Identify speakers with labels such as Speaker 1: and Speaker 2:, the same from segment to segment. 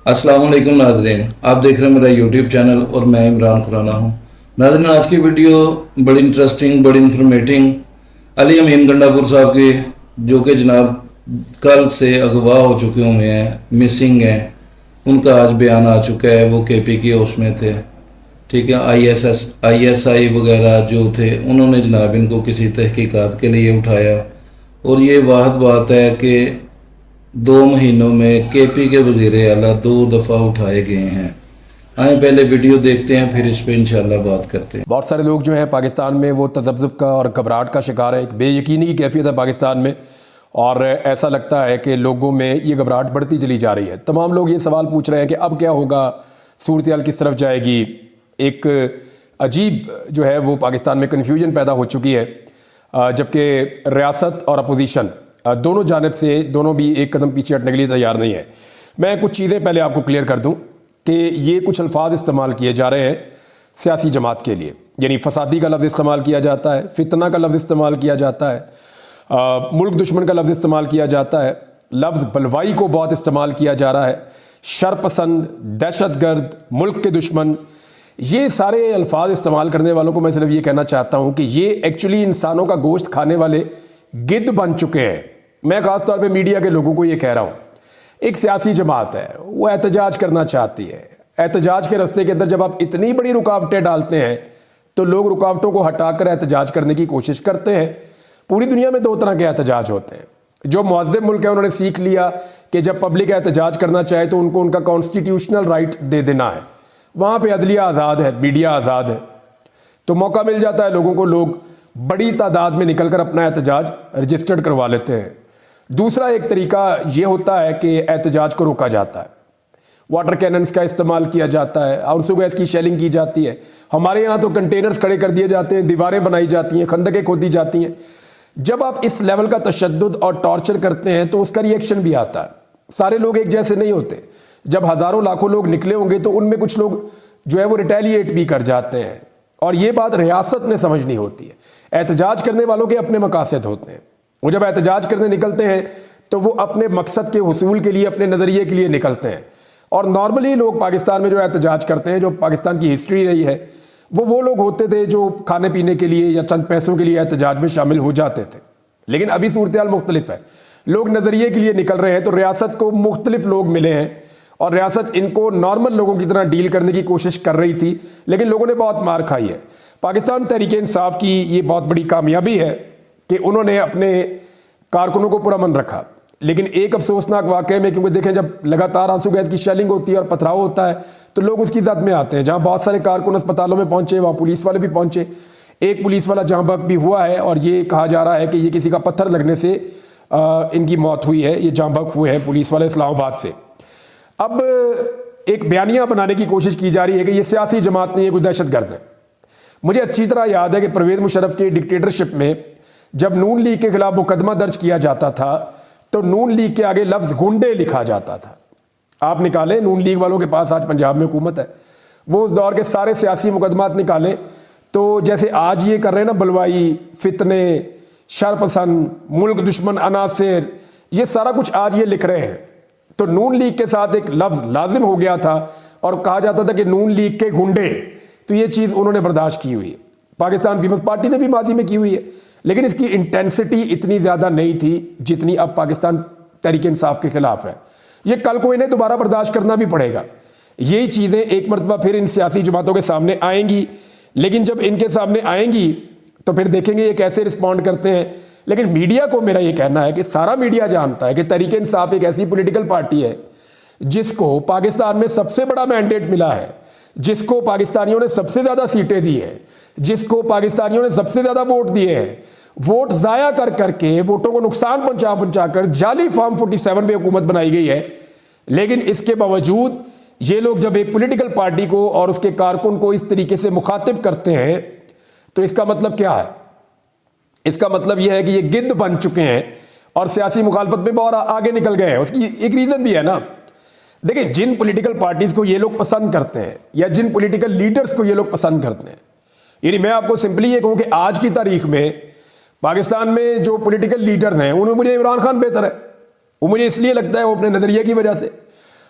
Speaker 1: अस्सलाम वालेकुम नाजरीन, आप देख रहे हैं मेरा यूट्यूब चैनल और मैं इमरान खुराना हूँ। नाजरीन, आज की वीडियो बड़ी इंटरेस्टिंग, बड़ी इंफॉर्मेटिव अली अमीन गंडापुर साहब की, जो कि जनाब कल से अगवा हो चुके हुए हैं, मिसिंग हैं। उनका आज बयान आ चुका है। वो केपी की हाउस में थे, ठीक है। आईएसआई वगैरह जो थे, उन्होंने जनाब इनको किसी तहकीकात के लिए उठाया। और ये वाहद बात है कि 2 महीनों में केपी के वज़ीर आला 2 दफ़ा उठाए गए हैं। आए पहले वीडियो देखते हैं, फिर इस पर इंशाल्लाह बात करते हैं।
Speaker 2: बहुत सारे लोग जो हैं पाकिस्तान में वो तज़ब्ज़ुब का और घबराहट का शिकार है। एक बेयकीनी की कैफियत है पाकिस्तान में, और ऐसा लगता है कि लोगों में ये घबराहट बढ़ती चली जा रही है। तमाम लोग ये सवाल पूछ रहे हैं कि अब क्या होगा, सूरत हाल किस तरफ जाएगी। एक अजीब जो है वो पाकिस्तान में कन्फ्यूजन पैदा हो चुकी है, जबकि रियासत और अपोजिशन दोनों जानिब से दोनों भी एक कदम पीछे हटने के लिए तैयार नहीं है। मैं कुछ चीज़ें पहले आपको क्लियर कर दूं कि ये कुछ अल्फाज इस्तेमाल किए जा रहे हैं सियासी जमात के लिए, यानी फसादी का लफ्ज़ इस्तेमाल किया जाता है, फितना का लफ्ज़ इस्तेमाल किया जाता है, मुल्क दुश्मन का लफ्ज़ इस्तेमाल किया जाता है, लफ्ज़ बलवाई को बहुत इस्तेमाल किया जा रहा है, शरपसंद, दहशतगर्द, मुल्क के दुश्मन। ये सारे अल्फाज इस्तेमाल करने वालों को मैं सिर्फ ये कहना चाहता हूँ कि ये एक्चुअली इंसानों का गोश्त खाने वाले गिद्ध बन चुके हैं। मैं ख़ास तौर पे मीडिया के लोगों को ये कह रहा हूँ, एक सियासी जमात है, वो एहतजाज करना चाहती है। एहतजाज के रास्ते के अंदर जब आप इतनी बड़ी रुकावटें डालते हैं तो लोग रुकावटों को हटाकर एहतजाज करने की कोशिश करते हैं। पूरी दुनिया में 2 तरह के एहतजाज होते हैं। जो मुअज़्ज़म मुल्क है उन्होंने सीख लिया कि जब पब्लिक एहतजाज करना चाहे तो उनको उनका कॉन्स्टिट्यूशनल राइट दे देना है। वहाँ पर अदलिया आज़ाद है, मीडिया आज़ाद है, तो मौका मिल जाता है लोगों को, लोग बड़ी तादाद में निकलकर अपना एहतजाज रजिस्टर्ड करवा लेते हैं। दूसरा एक तरीका ये होता है कि एहतजाज को रोका जाता है, वाटर कैनन्स का इस्तेमाल किया जाता है, आंसू गैस की शेलिंग की जाती है। हमारे यहाँ तो कंटेनर्स खड़े कर दिए जाते हैं, दीवारें बनाई जाती हैं, खंदकें खोदी जाती हैं। जब आप इस लेवल का तशद्दुद और टॉर्चर करते हैं तो उसका रिएक्शन भी आता है। सारे लोग एक जैसे नहीं होते। जब हज़ारों लाखों लोग निकले होंगे तो उनमें कुछ लोग जो है वो रिटेलिएट भी कर जाते हैं, और ये बात रियासत ने समझनी होती है। एहतजाज करने वालों के अपने मकासद होते हैं। वो जब एहतजाज करने निकलते हैं तो वो अपने मकसद के हुसूल के लिए, अपने नज़रिए के लिए निकलते हैं। और नॉर्मली लोग पाकिस्तान में जो एहतजाज करते हैं, जो पाकिस्तान की हिस्ट्री रही है, वो लोग होते थे जो खाने पीने के लिए या चंद पैसों के लिए एहतजाज में शामिल हो जाते थे। लेकिन अभी सूरत हाल मुख्तलिफ है, लोग नज़रिए के लिए निकल रहे हैं। तो रियासत को मुख्तलिफ लोग मिले हैं और रियासत इनको नॉर्मल लोगों की तरह डील करने की कोशिश कर रही थी, लेकिन लोगों ने बहुत मार खाई है। पाकिस्तान तहरीक इंसाफ की ये बहुत बड़ी कामयाबी है कि उन्होंने अपने कारकुनों को पुरअमन रखा। लेकिन एक अफसोसनाक वाक़े में, क्योंकि देखें जब लगातार आंसू गैस की शेलिंग होती है और पथराव होता है तो लोग उसकी जद में आते हैं। जहाँ बहुत सारे कारकुन अस्पतालों में पहुंचे, वहाँ पुलिस वाले भी पहुंचे। एक पुलिस वाला जहाँ बक भी हुआ है और ये कहा जा रहा है कि ये किसी का पत्थर लगने से इनकी मौत हुई है। ये जहाँ बक हुए हैं पुलिस वाले इस्लामाबाद से। अब एक बयानिया बनाने की कोशिश की जा रही है कि ये सियासी जमात नहीं है, कोई दहशतगर्द है। मुझे अच्छी तरह याद है कि परवेज़ मुशर्रफ की डिक्टेटरशिप में जब नून लीग के खिलाफ मुकदमा दर्ज किया जाता था तो नून लीग के आगे लफ्ज़ गुंडे लिखा जाता था। आप निकालें, नून लीग वालों के पास आज पंजाब में हुकूमत है, वो उस दौर के सारे सियासी मुकदमात निकालें तो जैसे आज ये कर रहे हैं ना, बलवाई, फितने, शरपसंद, मुल्क दुश्मन, अनासिर, ये सारा कुछ आज ये लिख रहे हैं। तो नून लीग के साथ एक लफ्ज़ लाजिम हो गया था और कहा जाता था कि नून लीग के गुंडे। तो ये चीज़ उन्होंने बर्दाश्त की हुई है। पाकिस्तान पीपल्स पार्टी ने भी माजी में की हुई है, लेकिन इसकी इंटेंसिटी इतनी ज़्यादा नहीं थी जितनी अब पाकिस्तान तहरीक इंसाफ के खिलाफ है। ये कल को इन्हें दोबारा बर्दाश्त करना भी पड़ेगा। यही चीज़ें एक मरतबा फिर इन सियासी जमातों के सामने आएंगी, लेकिन जब इनके सामने आएंगी तो फिर देखेंगे ये कैसे रिस्पॉन्ड करते हैं। लेकिन मीडिया को मेरा ये कहना है कि सारा मीडिया जानता है कि तहरीक इंसाफ एक ऐसी पॉलिटिकल पार्टी है जिसको पाकिस्तान में सबसे बड़ा मैंडेट मिला है, जिसको पाकिस्तानियों ने सबसे ज़्यादा सीटें दी है, जिसको पाकिस्तानियों ने सबसे ज़्यादा वोट दिए हैं। वोट ज़ाया कर करके, वोटों को नुकसान पहुंचा कर जाली फॉर्म 47 पे हुकूमत बनाई गई है। लेकिन इसके बावजूद ये लोग जब एक पॉलिटिकल पार्टी को और उसके कारकुन को इस तरीके से मुखातिब करते हैं तो इसका मतलब क्या है? इसका मतलब यह है कि ये गिद्ध बन चुके हैं और सियासी मुखालफत में बहुत आगे निकल गए हैं। उसकी एक रीज़न भी है ना। देखिए, जिन पॉलिटिकल पार्टीज को ये लोग पसंद करते हैं या जिन पॉलिटिकल लीडर्स को ये लोग पसंद करते हैं, यानी मैं आपको सिंपली ये कहूँ कि आज की तारीख में पाकिस्तान में जो पॉलिटिकल लीडर्स हैं उनमें मुझे इमरान खान बेहतर है। वो मुझे इसलिए लगता है, वो अपने नज़रिए की वजह से,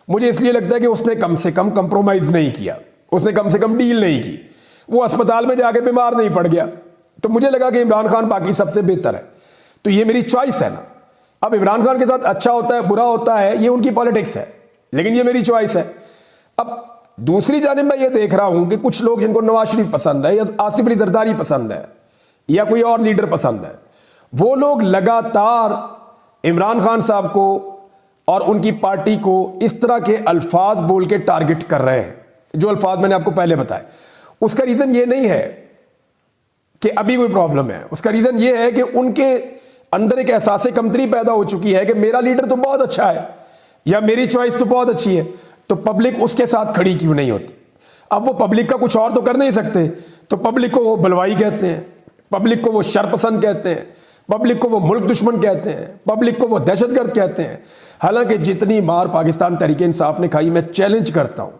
Speaker 2: मुझे इसलिए लगता है कि उसने कम से कम कंप्रोमाइज़ नहीं किया, उसने कम से कम डील नहीं की, वो अस्पताल में जाके बीमार नहीं पड़ गया। तो मुझे लगा कि इमरान खान बाकी सबसे बेहतर है, तो ये मेरी चॉइस है ना। अब इमरान खान के साथ अच्छा होता है बुरा होता है ये उनकी पॉलिटिक्स है, लेकिन ये मेरी चॉइस है। अब दूसरी जानिब मैं ये देख रहा हूं कि कुछ लोग जिनको नवाज शरीफ पसंद है या आसिफ अली जरदारी पसंद है या कोई और लीडर पसंद है, वो लोग लगातार इमरान खान साहब को और उनकी पार्टी को इस तरह के अल्फाज बोल के टारगेट कर रहे हैं, जो अल्फाज मैंने आपको पहले बताए। उसका रीज़न ये नहीं है कि अभी कोई प्रॉब्लम है, उसका रीज़न ये है कि उनके अंदर एक एहसास कमतरी पैदा हो चुकी है कि मेरा लीडर तो बहुत अच्छा है या मेरी चॉइस तो बहुत अच्छी है, तो पब्लिक उसके साथ खड़ी क्यों नहीं होती। अब वो पब्लिक का कुछ और तो कर नहीं सकते, तो पब्लिक को वो बलवाई कहते हैं, पब्लिक को वो शरपसंद कहते हैं, पब्लिक को वो मुल्क दुश्मन कहते हैं, पब्लिक को वो दहशतगर्द कहते हैं। हालांकि जितनी मार पाकिस्तान तहरीक इंसाफ ने खाई, मैं चैलेंज करता हूं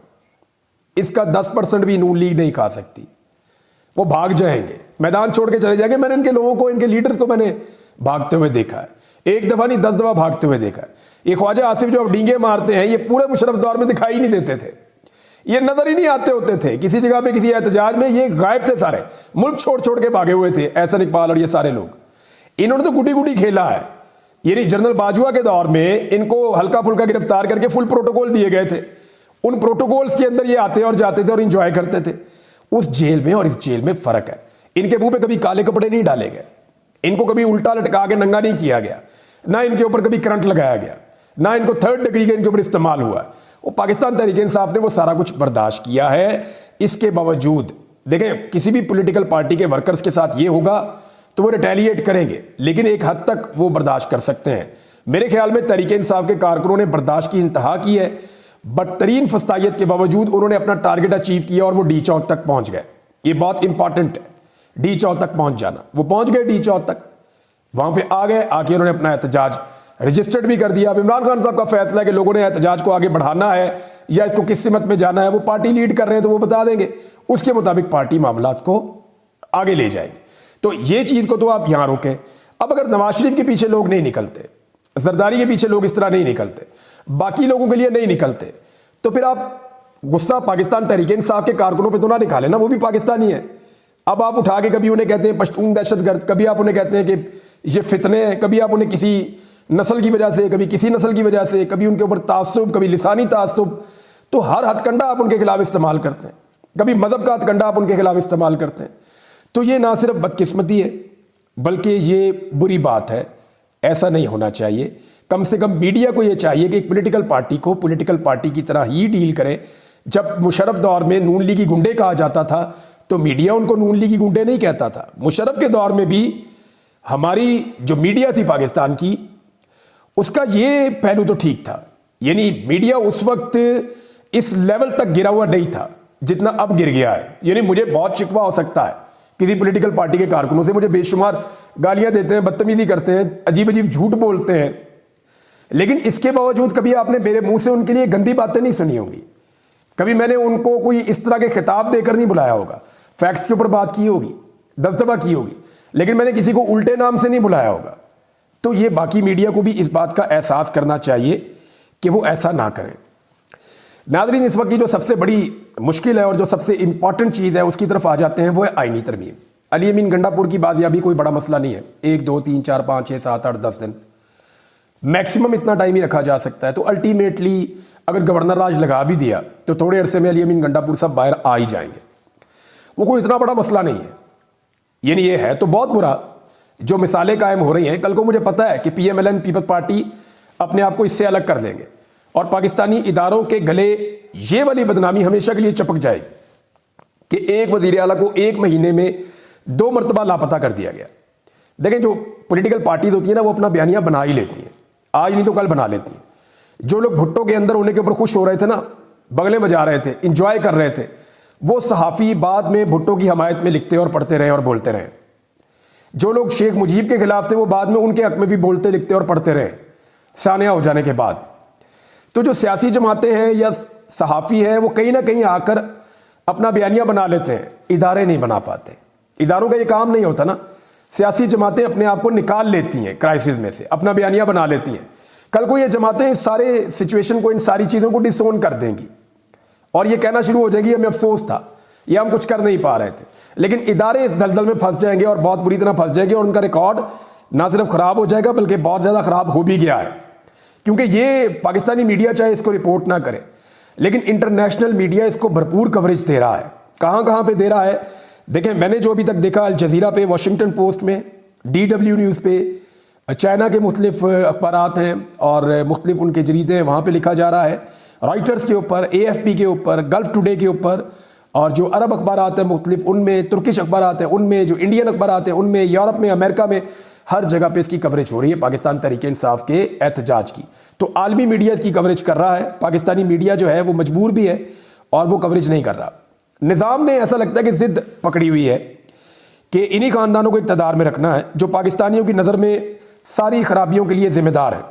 Speaker 2: इसका 10% भी नून लीग नहीं खा सकती। वो भाग जाएंगे, मैदान छोड़ के चले जाएंगे। मैंने इनके लोगों को, इनके लीडर्स को मैंने भागते हुए देखा है, एक दफा नहीं 10 दफा भागते हुए देखा है। ये ख्वाजा आसिफ जो अब डींगे मारते हैं, ये पूरे मुशर्रफ दौर में दिखाई नहीं देते थे, ये नजर ही नहीं आते होते थे किसी जगह पे, किसी एहतजाज में ये गायब थे, सारे मुल्क छोड़ छोड़ के भागे हुए थे, एहसन इकबाल और ये सारे लोग। इन्होंने तो गुडी गुडी खेला है। यानी जनरल बाजवा के दौर में इनको हल्का फुल्का गिरफ्तार करके फुल प्रोटोकॉल दिए गए थे, उन प्रोटोकॉल्स के अंदर ये आते और जाते थे और इंजॉय करते थे। उस जेल में और इस जेल में फर्क है। इनके मुंह पे कभी काले कपड़े नहीं डाले गए, इनको कभी उल्टा लटका के नंगा नहीं किया गया, ना इनके ऊपर कभी करंट लगाया गया, ना इनको 3rd डिग्री का इनके ऊपर इस्तेमाल हुआ। वो पाकिस्तान तहरीक इंसाफ ने वो सारा कुछ बर्दाश्त किया है। इसके बावजूद देखें, किसी भी पॉलिटिकल पार्टी के वर्कर्स के साथ ये होगा तो वो रिटेलिएट करेंगे, लेकिन एक हद तक वो बर्दाश्त कर सकते हैं। मेरे ख्याल में तहरीक इंसाफ के कारकुनों ने बर्दाश्त की इंतहा की है। बदतरीन फस्तायत के बावजूद उन्होंने अपना टारगेट अचीव किया और वो डी चौक तक पहुंच गए। ये बहुत इंपॉर्टेंट है, डी चौक तक पहुंच जाना। वो पहुंच गए डी चौक तक, वहां पे आ गए, आके उन्होंने अपना एहतजाज रजिस्टर्ड भी कर दिया। अब इमरान खान साहब का फैसला है कि लोगों ने एहतजाज को आगे बढ़ाना है या इसको किस सिमत में जाना है, वो पार्टी लीड कर रहे हैं तो वो बता देंगे, उसके मुताबिक पार्टी मामलात को आगे ले जाएगी। तो ये चीज को तो आप यहां रोकें। अब अगर नवाज शरीफ के पीछे लोग नहीं निकलते, जरदारी के पीछे लोग इस तरह नहीं निकलते, बाकी लोगों के लिए नहीं निकलते, तो फिर आप गुस्सा पाकिस्तान तहरीक इंसाफ के कारकुनों पे तो ना निकालें ना, वो भी पाकिस्तानी है। अब आप उठा के कभी उन्हें कहते हैं पश्तून दहशतगर्द, कभी आप उन्हें कहते हैं कि ये फितने हैं, कभी आप उन्हें किसी नस्ल की वजह से, कभी किसी नस्ल की वजह से, कभी उनके ऊपर तासुब, कभी लिसानी तासुब, तो हर हथकंडा आप उनके खिलाफ इस्तेमाल करते हैं, कभी मजहब का हथकंडा आप उनके खिलाफ इस्तेमाल करते हैं। तो ये ना सिर्फ बदकिस्मती है बल्कि ये बुरी बात है, ऐसा नहीं होना चाहिए। कम से कम मीडिया को ये चाहिए कि एक पॉलिटिकल पार्टी को पॉलिटिकल पार्टी की तरह ही डील करे। जब मुशर्रफ दौर में नून लीगी गुंडे कहा जाता था तो मीडिया उनको नून लीगी गुंडे नहीं कहता था। मुशर्रफ के दौर में भी हमारी जो मीडिया थी पाकिस्तान की, उसका ये पहलू तो ठीक था, यानी मीडिया उस वक्त इस लेवल तक गिरा हुआ नहीं था जितना अब गिर गया है। यानी मुझे बहुत शिकवा हो सकता है किसी पॉलिटिकल पार्टी के कारकुनों से, मुझे बेशुमार गालियां देते हैं, बदतमीजी करते हैं, अजीब अजीब झूठ बोलते हैं, लेकिन इसके बावजूद कभी आपने मेरे मुंह से उनके लिए गंदी बातें नहीं सुनी होंगी, कभी मैंने उनको कोई इस तरह के खिताब देकर नहीं बुलाया होगा, फैक्ट्स के ऊपर बात की होगी, 10 दफा की होगी, लेकिन मैंने किसी को उल्टे नाम से नहीं बुलाया होगा। तो ये बाकी मीडिया को भी इस बात का एहसास करना चाहिए कि वो ऐसा ना करें। नाज़रीन, इस वक्त की जो सबसे बड़ी मुश्किल है और जो सबसे इंपॉर्टेंट चीज़ है उसकी तरफ आ जाते हैं, वो है आईनी तरमीम। अली अमीन गंडापुर की बाजियाबी कोई बड़ा मसला नहीं है, 1 2 3 4 5 6 7 8 10 दिन मैक्सिमम इतना टाइम ही रखा जा सकता है। तो अल्टीमेटली अगर गवर्नर राज लगा भी दिया तो थोड़े अरसे में अली अमीन गंडापुर सब बाहर आ ही जाएंगे, वो कोई इतना बड़ा मसला नहीं है। यानी ये है तो बहुत बुरा जो मिसालें कायम हो रही हैं। कल को मुझे पता है कि PMLN पीपल्स पार्टी अपने आप को इससे अलग कर देंगे और पाकिस्तानी इदारों के गले ये वाली बदनामी हमेशा के लिए चपक जाएगी कि एक वज़ीर आला को 1 महीने में 2 मरतबा लापता कर दिया गया। देखें, जो पॉलिटिकल पार्टीज होती है ना, वो अपना बयानिया बना ही लेती हैं, आज नहीं तो कल बना लेती हैं। जो लोग भुट्टो के अंदर होने के ऊपर खुश हो रहे थे ना, बगले बजा रहे थे, इंजॉय कर रहे थे, वो सहाफ़ी बाद में भुट्टो की हमायत में लिखते और पढ़ते रहे और बोलते रहे। जो लोग शेख मुजीब के खिलाफ थे वो बाद में उनके हक में भी बोलते लिखते और पढ़ते रहे सानिया हो जाने के बाद। तो जो सियासी जमातें हैं या सहाफ़ी हैं, वो कहीं ना कहीं आकर अपना बयानिया बना लेते हैं, इदारे नहीं बना पाते। इदारों का ये काम नहीं होता ना। सियासी जमातें अपने आप को निकाल लेती हैं क्राइसिस में से, अपना बयानिया बना लेती हैं, कल को ये जमातें इस सारे सिचुएशन को, इन सारी चीज़ों को डिसोन कर देंगी और ये कहना शुरू हो जाएगी हमें अफसोस था, ये हम कुछ कर नहीं पा रहे थे। लेकिन इदारे इस दलदल में फंस जाएंगे और बहुत बुरी तरह फंस जाएंगे, और उनका रिकॉर्ड ना सिर्फ ख़राब हो जाएगा बल्कि बहुत ज़्यादा ख़राब हो भी गया है। क्योंकि ये पाकिस्तानी मीडिया चाहे इसको रिपोर्ट ना करे, लेकिन इंटरनेशनल मीडिया इसको भरपूर कवरेज दे रहा है। कहाँ कहाँ पे दे रहा है देखें, मैंने जो अभी तक देखा, अल जज़ीरा पे, वाशिंगटन पोस्ट में, DW न्यूज़ पे, चाइना के मुख्तलिफ अखबारात हैं और मुख्तलिफ उनके जरीदे हैं, वहाँ पे लिखा जा रहा है, रॉयटर्स के ऊपर, AFP के ऊपर, गल्फ टुडे के ऊपर, और जो अरब अखबारात हैं मुख्तलिफ उनमें, तुर्किश अखबारात हैं उनमें, जो इंडियन अखबारात हैं उनमें, यूरोप में, अमेरिका में, हर जगह पे इसकी कवरेज हो रही है पाकिस्तान तहरीक इंसाफ के एहतजाज की। तो आलमी मीडिया इसकी कवरेज कर रहा है, पाकिस्तानी मीडिया जो है वो मजबूर भी है और वो कवरेज नहीं कर रहा। निज़ाम ने ऐसा लगता है कि ज़िद पकड़ी हुई है कि इन्हीं ख़ानदानों को इक़्तिदार में रखना है जो पाकिस्तानियों की नज़र में सारी खराबियों के लिए ज़िम्मेदार है,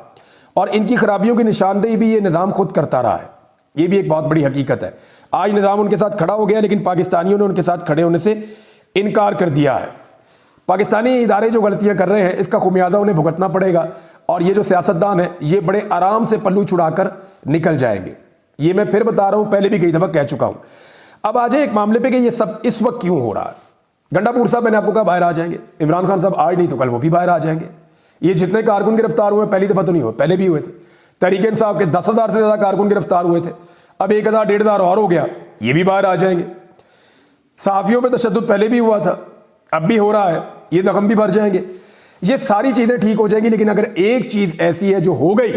Speaker 2: और इनकी खराबियों की निशानदेही भी ये निज़ाम खुद करता रहा है। ये भी एक बहुत बड़ी हकीकत है। आज निज़ाम उनके साथ खड़ा हो गया, लेकिन पाकिस्तानियों ने उनके साथ खड़े होने से इनकार कर दिया है। पाकिस्तानी इदारे जो गलतियां कर रहे हैं इसका खुमियाजा उन्हें भुगतना पड़ेगा, और ये जो सियासतदान है ये बड़े आराम से पल्लू छुड़ाकर निकल जाएंगे। ये मैं फिर बता रहा हूँ, पहले भी कई दफ़ा कह चुका हूँ। अब आ जाए एक मामले पे कि ये सब इस वक्त क्यों हो रहा है। गंडापुर साहब, मैंने आपको कहा बाहर आ जाएंगे, इमरान खान साहब आज नहीं तो कल वो भी बाहर आ जाएंगे। ये जितने कारकुन गिरफ्तार हुए पहली दफ़ा तो नहीं हुए, पहले भी हुए थे। तहरीक इंसाफ के 10,000 से ज़्यादा कारकुन गिरफ्तार हुए थे, अब 1,000 1,500 और हो गया, ये भी बाहर आ जाएंगे। सहाफ़ियों पर तशद्दुद पहले भी हुआ था, अब भी हो रहा है, ये जख्म भी भर जाएंगे। ये सारी चीज़ें ठीक हो जाएंगी, लेकिन अगर एक चीज़ ऐसी है जो हो गई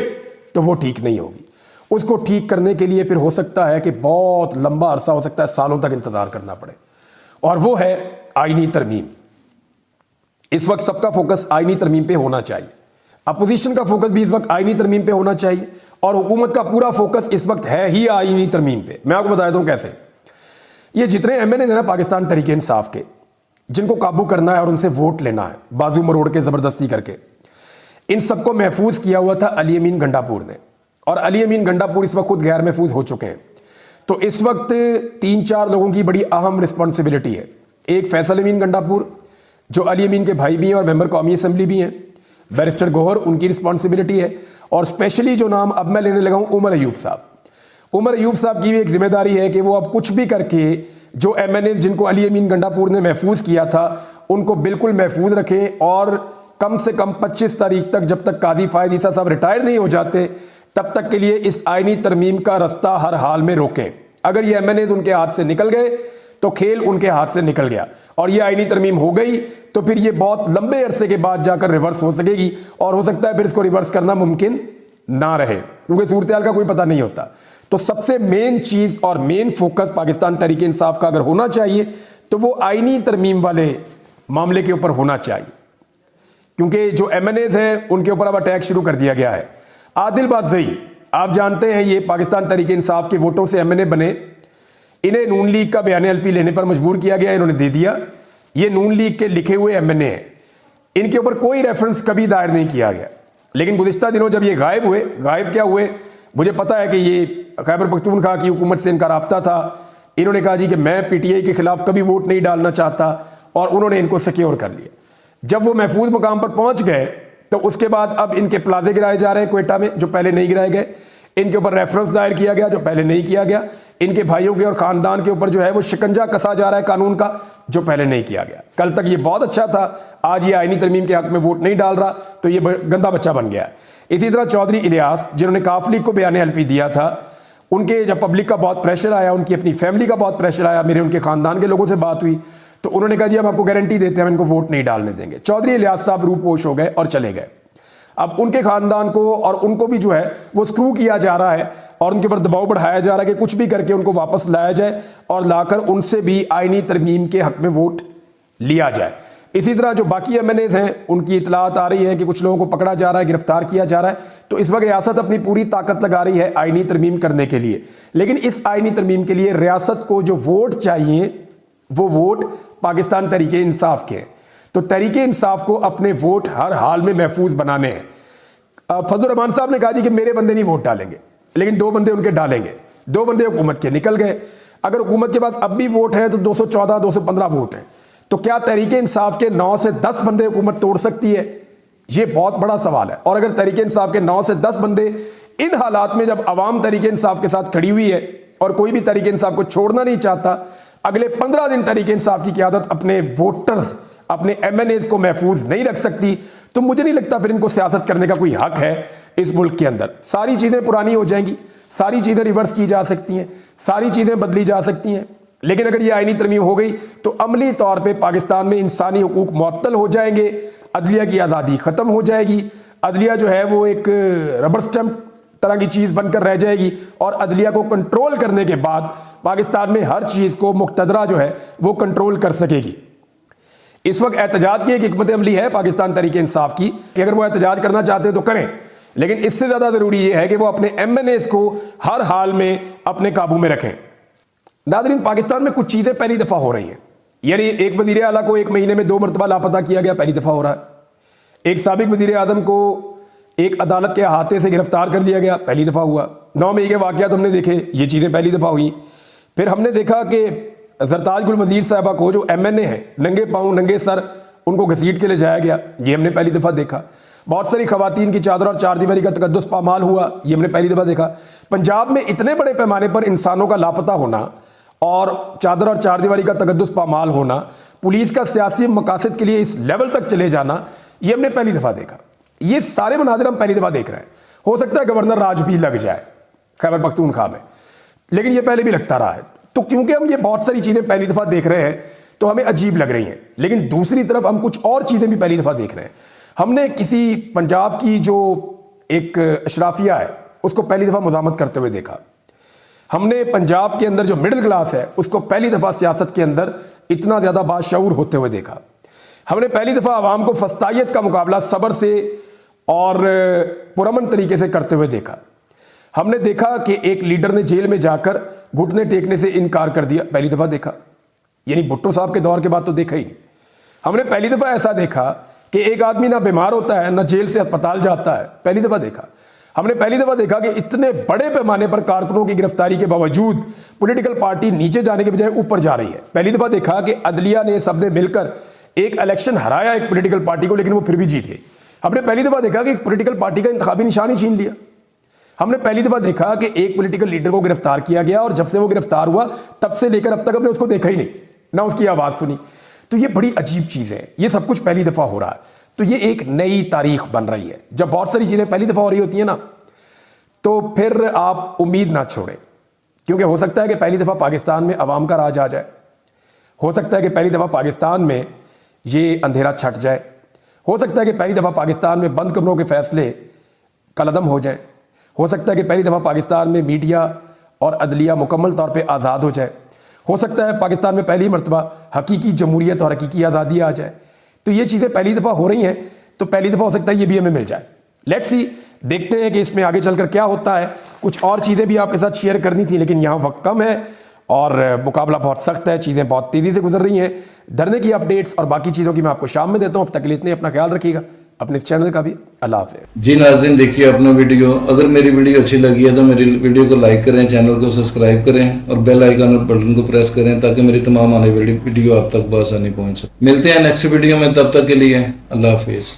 Speaker 2: तो वो ठीक नहीं होगी। उसको ठीक करने के लिए फिर हो सकता है कि बहुत लंबा अरसा, हो सकता है सालों तक इंतज़ार करना पड़े, और वो है आईनी तरमीम। इस वक्त सबका फोकस आईनी तरमीम पे होना चाहिए, अपोजिशन का फोकस भी इस वक्त आईनी तरमीम पे होना चाहिए, और हुकूमत का पूरा फोकस इस वक्त है ही आईनी तरमीम पे। मैं आपको बता दूं कैसे। ये जितने MNA हैं ना पाकिस्तान तहरीक इंसाफ के, जिनको काबू करना है और उनसे वोट लेना है बाजू मरोड़ के ज़बरदस्ती करके, इन सबको महफूज किया हुआ था अली अमीन गंडापुर ने, और अली अमीन गंडापुर इस वक्त खुद गैर महफूज हो चुके हैं। तो इस वक्त 3-4 लोगों की बड़ी अहम रिस्पॉन्सिबिलिटी है। एक फैसल अमीन गंडापुर जो अली अमीन के भाई भी हैं और मेंबर कौमी असम्बली भी हैं, बैरिस्टर गौहर, उनकी रिस्पॉन्सिबिलिटी है, और स्पेशली जो नाम अब मैं लेने लगा हूँ, उमर अयूब साहब। उमर अयूब साहब की भी एक जिम्मेदारी है कि वो अब कुछ भी करके जो MNA जिनको अली अमीन गंडापुर ने महफूज किया था उनको बिल्कुल महफूज रखें, और कम से कम 25 तारीख तक, जब तक काजी फ़ायद ईसा साहब रिटायर नहीं हो जाते, तब तक के लिए इस आईनी तरमीम का रास्ता हर हाल में रोकें। अगर ये MNA उनके हाथ से निकल गए तो खेल उनके हाथ से निकल गया, और ये आईनी तरमीम हो गई तो फिर ये बहुत लंबे अरसे के बाद जाकर रिवर्स हो सकेगी, और हो सकता है फिर इसको रिवर्स करना मुमकिन ना रहे, क्योंकि सूरत हाल का कोई पता नहीं होता। तो सबसे मेन चीज़ और मेन फोकस पाकिस्तान तहरीक इंसाफ का अगर होना चाहिए तो वो आईनी तरमीम वाले मामले के ऊपर होना चाहिए, क्योंकि जो MNAs हैं उनके ऊपर अब अटैक शुरू कर दिया गया है। आदिल बादज़ई, आप जानते हैं, ये पाकिस्तान तहरीक इंसाफ के वोटों से MNA बने, इन्हें नून लीग का बयान अल्फी लेने पर मजबूर किया गया, इन्होंने दे दिया। ये नून लीग के लिखे हुए MNA हैं, इनके ऊपर कोई रेफरेंस कभी दायर नहीं किया गया। लेकिन गुज़िश्ता दिनों जब ये गायब हुए, गायब क्या हुए, मुझे पता है कि ये खैबर पख्तूनख्वा की हुकूमत से इनका रब्ता था। इन्होंने कहा जी कि मैं PTI के खिलाफ कभी वोट नहीं डालना चाहता, और उन्होंने इनको सिक्योर कर लिया। जब वो महफूज मुकाम पर पहुंच गए तो उसके बाद अब इनके प्लाजे गिराए जा रहे हैं क्वेटा में, जो पहले नहीं गिराए गए। इनके ऊपर रेफरेंस दायर किया गया जो पहले नहीं किया गया। इनके भाइयों के और ख़ानदान के ऊपर जो है वो शिकंजा कसा जा रहा है कानून का, जो पहले नहीं किया गया। कल तक ये बहुत अच्छा था, आज ये आईनी तरमीम के हक में वोट नहीं डाल रहा, तो ये गंदा बच्चा बन गया है। इसी तरह चौधरी इलियास, जिन्होंने काफ लीग को बयान हल्फी दिया था, उनके जब पब्लिक का बहुत प्रेशर आया, उनकी अपनी फैमिली का बहुत प्रेशर आया, मेरे उनके ख़ानदान के लोगों से बात हुई, तो उन्होंने कहा जी हम आपको गारंटी देते हैं, हम इनको वोट नहीं डालने देंगे। चौधरी इलियास साहब रूपोश हो गए और चले गए। अब उनके ख़ानदान को और उनको भी जो है वो स्क्रू किया जा रहा है, और उनके ऊपर दबाव बढ़ाया जा रहा है कि कुछ भी करके उनको वापस लाया जाए, और लाकर उनसे भी आईनी तरमीम के हक में वोट लिया जाए। इसी तरह जो बाकी MNAs हैं, उनकी इतलात आ रही है कि कुछ लोगों को पकड़ा जा रहा है, गिरफ्तार किया जा रहा है। तो इस वक्त रियासत अपनी पूरी ताकत लगा रही है आईनी तरमीम करने के लिए, लेकिन इस आईनी तरमीम के लिए रियासत को जो वोट चाहिए वो वोट पाकिस्तान तहरीक इंसाफ के हैं। तो तहरीक इंसाफ को अपने वोट हर हाल में महफूज बनाने हैं। फजल रहमान साहब ने कहा जी कि मेरे बंदे नहीं वोट डालेंगे, लेकिन 2 बंदे उनके डालेंगे। 2 बंदे हुकूमत के निकल गए। अगर हुकूमत के पास अब भी वोट है तो 214 215 वोट हैं, तो क्या तहरीक इंसाफ के 9 से 10 बंदे हुकूमत तोड़ सकती है? ये बहुत बड़ा सवाल है। और अगर तहरीक इंसाफ के 9 से 10 बंदे इन हालात में, जब अवाम तहरीक इंसाफ के साथ खड़ी हुई है और कोई भी तहरीक इंसाफ को छोड़ना नहीं चाहता, अगले 15 दिन तहरीक इंसाफ की क़यादत अपने वोटर्स, अपने MNAs को महफूज नहीं रख सकती, तो मुझे नहीं लगता फिर इनको सियासत करने का कोई हक है इस मुल्क के अंदर। सारी चीज़ें पुरानी हो जाएंगी, सारी चीज़ें रिवर्स की जा सकती हैं, सारी चीज़ें बदली जा सकती हैं, लेकिन अगर ये आईनी तरमीम हो गई तो अमली तौर पे पाकिस्तान में इंसानी हुकूक मुअत्तल हो जाएंगे, अदलिया की आज़ादी ख़त्म हो जाएगी, अदलिया जो है वो एक रबर स्टैम्प तरह की चीज़ बनकर रह जाएगी, और अदलिया को कंट्रोल करने के बाद पाकिस्तान में हर चीज़ को मुक़तदरा जो है वो कंट्रोल कर सकेगी। इस वक्त एहतजाज की एक हिकमत अमली है पाकिस्तान तहरीक इंसाफ की कि अगर वो एहतजाज करना चाहते हैं तो करें, लेकिन इससे ज़्यादा ज़रूरी ये है कि वो अपने MNAs को हर हाल में अपने काबू में रखें। नाज़रीन, पाकिस्तान में कुछ चीज़ें पहली दफ़ा हो रही हैं, यानी एक वज़ीर आला को 1 महीने में 2 मरतबा लापता किया गया, पहली दफ़ा हो रहा है। एक साबिक वज़ीर आज़म को एक अदालत के अहाते से गिरफ्तार कर लिया गया, पहली दफ़ा हुआ। 9 मई के वाक़यात हमने देखे, ये चीज़ें पहली दफ़ा हुई। फिर हमने देखा कि ज़रताज गुल वज़ीर साहबा को, जो MNA है, नंगे पाँव नंगे सर उनको घसीट के ले जाया गया, ये हमने पहली दफ़ा देखा। बहुत सारी ख़वातीन की चादर और चारदीवारी का तकद्दुस पामाल हुआ, ये हमने पहली दफ़ा देखा। पंजाब में इतने बड़े पैमाने पर इंसानों का लापता होना और चादर और चारदीवारी का तकद्दुस पामाल होना, पुलिस का सियासी मकासद के लिए इस लेवल तक चले जाना, ये हमने पहली दफ़ा देखा। ये सारे मनाज़िर हम पहली दफ़ा देख रहे हैं। हो सकता है गवर्नर राज भी लग जाए खैबर पख्तूनख्वा में, लेकिन ये पहले भी लगता रहा है। तो क्योंकि हम ये बहुत सारी चीज़ें पहली दफ़ा देख रहे हैं तो हमें अजीब लग रही हैं, लेकिन दूसरी तरफ हम कुछ और चीज़ें भी पहली दफ़ा देख रहे हैं। हमने किसी पंजाब की जो एक अशराफिया है उसको पहली दफ़ा मुज़ामत करते हुए देखा। हमने पंजाब के अंदर जो मिडिल क्लास है उसको पहली दफ़ा सियासत के अंदर इतना ज़्यादा बाशऊर होते हुए देखा। हमने पहली दफ़ा आवाम को फस्तायत का मुकाबला सब्र से और पुरअमन तरीके से करते हुए देखा। हमने देखा कि एक लीडर ने जेल में जाकर घुटने टेकने से इनकार कर दिया, पहली दफ़ा देखा। यानी भुट्टो साहब के दौर के बाद तो देखा ही नहीं। हमने पहली दफ़ा ऐसा देखा कि एक आदमी ना बीमार होता है ना जेल से अस्पताल जाता है, पहली दफ़ा देखा। हमने पहली दफ़ा देखा कि इतने बड़े पैमाने पर कारकुनों की गिरफ्तारी के बावजूद पॉलिटिकल पार्टी नीचे जाने के बजाय ऊपर जा रही है। पहली दफ़ा देखा कि अदलिया ने, सबने मिलकर एक इलेक्शन हराया एक पॉलिटिकल पार्टी को, लेकिन वो फिर भी जीत गई। हमने पहली दफ़ा देखा कि एक पॉलिटिकल पार्टी का इंतखाबी निशान ही छीन लिया। हमने पहली दफ़ा देखा कि एक पॉलिटिकल लीडर को गिरफ्तार किया गया और जब से वो गिरफ्तार हुआ तब से लेकर अब तक हमने उसको देखा ही नहीं, ना उसकी आवाज़ सुनी। तो ये बड़ी अजीब चीज़ है, ये सब कुछ पहली दफ़ा हो रहा है। तो ये एक नई तारीख बन रही है। जब बहुत सारी चीज़ें पहली दफ़ा हो रही होती हैं ना, तो फिर आप उम्मीद ना छोड़ें, क्योंकि हो सकता है कि पहली दफ़ा पाकिस्तान में अवाम का राज आ जाए, हो सकता है कि पहली दफ़ा पाकिस्तान में ये अंधेरा छट जाए, हो सकता है कि पहली दफ़ा पाकिस्तान में बंद कमरों के फैसले कलअदम हो जाए, हो सकता है कि पहली दफ़ा पाकिस्तान में मीडिया और अदलिया मुकम्मल तौर पे आज़ाद हो जाए, हो सकता है पाकिस्तान में पहली मरतबा हकीकी जमहूरियत और हकीकी आज़ादी आ जाए। तो ये चीज़ें पहली दफ़ा हो रही हैं, तो पहली दफ़ा हो सकता है ये भी हमें मिल जाए। लेट्स सी, देखते हैं कि इसमें आगे चलकर क्या होता है। कुछ और चीज़ें भी आपके साथ शेयर करनी थी, लेकिन यहाँ वक्त कम है और मुकाबला बहुत सख्त है, चीज़ें बहुत तेज़ी से गुजर रही हैं। धरने की अपडेट्स और बाकी चीज़ों की मैं आपको शाम में देता हूँ। अब तक के लिए इतने, अपना ख्याल रखिएगा, अपने इस चैनल का भी। अल्लाह हाफ़िज़।
Speaker 1: जी नाज़रीन, देखिए अपना वीडियो, अगर मेरी वीडियो अच्छी लगी है तो मेरी वीडियो को लाइक करें, चैनल को सब्सक्राइब करें और बेल आइकन और बटन को प्रेस करें ताकि मेरी तमाम आने वाली वीडियो आप तक बआसानी पहुँच सके। मिलते हैं नेक्स्ट वीडियो में, तब तक के लिए अल्लाह हाफिज़।